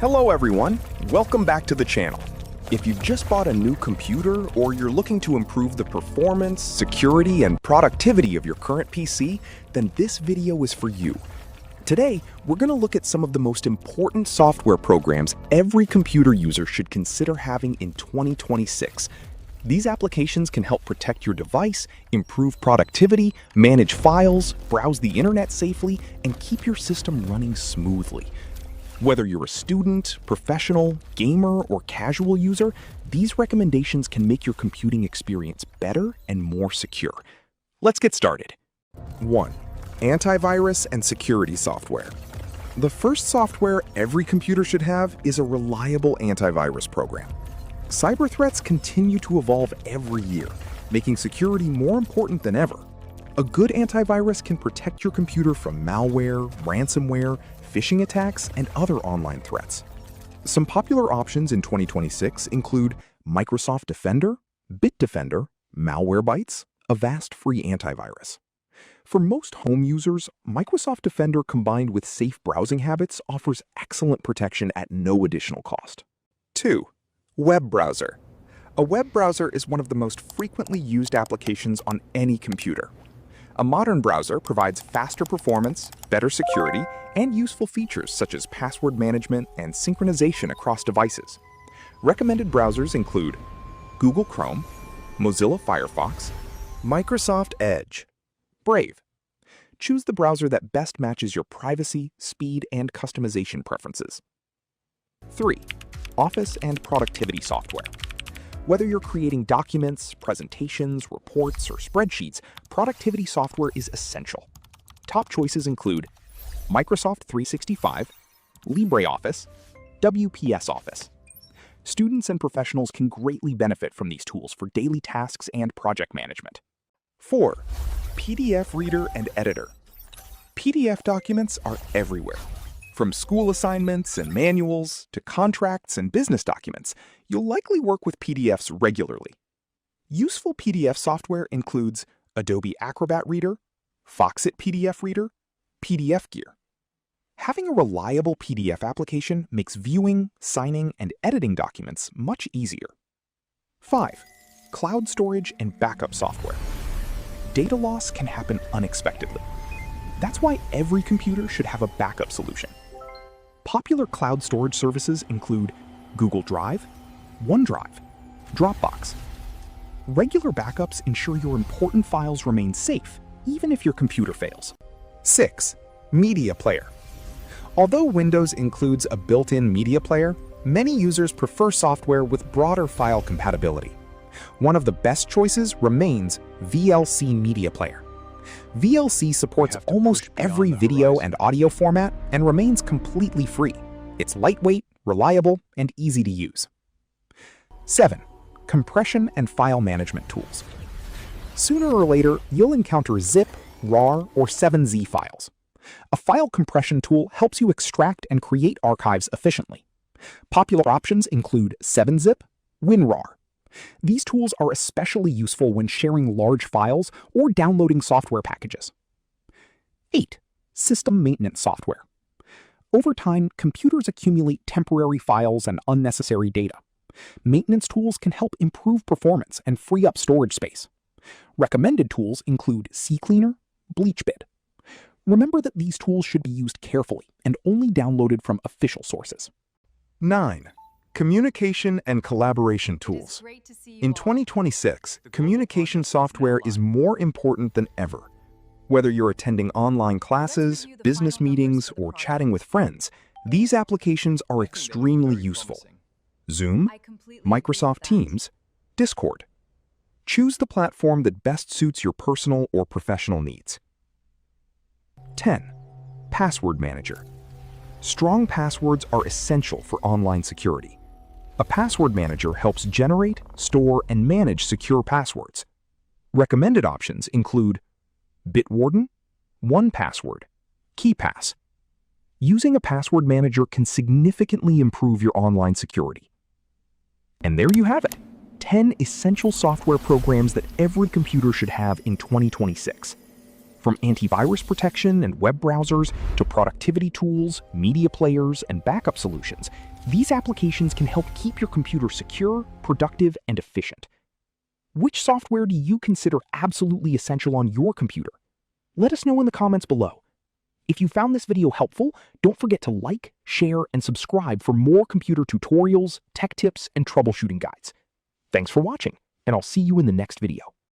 Hello everyone, welcome back to the channel. If you've just bought a new computer or you're looking to improve the performance, security, and productivity of your current PC, then this video is for you. Today, we're going to look at some of the most important software programs every computer user should consider having in 2026. These applications can help protect your device, improve productivity, manage files, browse the internet safely, and keep your system running smoothly. Whether you're a student, professional, gamer, or casual user, these recommendations can make your computing experience better and more secure. Let's get started. 1. Antivirus and security software. The first software every computer should have is a reliable antivirus program. Cyber threats continue to evolve every year, making security more important than ever. A good antivirus can protect your computer from malware, ransomware, phishing attacks, and other online threats. Some popular options in 2026 include Microsoft Defender, Bitdefender, Malwarebytes, Avast free antivirus. For most home users, Microsoft Defender combined with safe browsing habits offers excellent protection at no additional cost. 2. Web browser. A web browser is one of the most frequently used applications on any computer. A modern browser provides faster performance, better security, and useful features such as password management and synchronization across devices. Recommended browsers include Google Chrome, Mozilla Firefox, Microsoft Edge, Brave. Choose the browser that best matches your privacy, speed, and customization preferences. 3. Office and productivity software. Whether you're creating documents, presentations, reports, or spreadsheets, productivity software is essential. Top choices include Microsoft 365, LibreOffice, WPS Office. Students and professionals can greatly benefit from these tools for daily tasks and project management. 4. PDF Reader and Editor. PDF documents are everywhere. From school assignments and manuals to contracts and business documents, you'll likely work with PDFs regularly. Useful PDF software includes Adobe Acrobat Reader, Foxit PDF Reader, PDF Gear. Having a reliable PDF application makes viewing, signing, and editing documents much easier. 5. Cloud storage and backup software. Data loss can happen unexpectedly. That's why every computer should have a backup solution. Popular cloud storage services include Google Drive, OneDrive, Dropbox. Regular backups ensure your important files remain safe, even if your computer fails. 6. Media player. Although Windows includes a built-in media player, many users prefer software with broader file compatibility. One of the best choices remains VLC Media Player. VLC supports almost every video and audio format and remains completely free. It's lightweight, reliable, and easy to use. 7. Compression and file management tools. Sooner or later, you'll encounter zip, RAR, or 7Z files. A file compression tool helps you extract and create archives efficiently. Popular options include 7-zip, WinRAR. These tools are especially useful when sharing large files or downloading software packages. 8. System maintenance software. Over time, computers accumulate temporary files and unnecessary data. Maintenance tools can help improve performance and free up storage space. Recommended tools include CCleaner, BleachBit. Remember that these tools should be used carefully and only downloaded from official sources. 9. Communication and collaboration tools. In 2026, communication software is more important than ever. Whether you're attending online classes, business meetings, or chatting with friends, these applications are extremely useful. Zoom, Microsoft Teams, Discord. Choose the platform that best suits your personal or professional needs. 10. Password Manager. Strong passwords are essential for online security. A password manager helps generate, store, and manage secure passwords. Recommended options include Bitwarden, 1Password, KeePass. Using a password manager can significantly improve your online security. And there you have it, 10 essential software programs that every computer should have in 2026. From antivirus protection and web browsers to productivity tools, media players, and backup solutions, These applications can help keep your computer secure, productive, and efficient. Which software do you consider absolutely essential on your computer? Let us know in the comments below. If you found this video helpful, don't forget to like, share, and subscribe for more computer tutorials, tech tips, and troubleshooting guides. Thanks for watching, and I'll see you in the next video.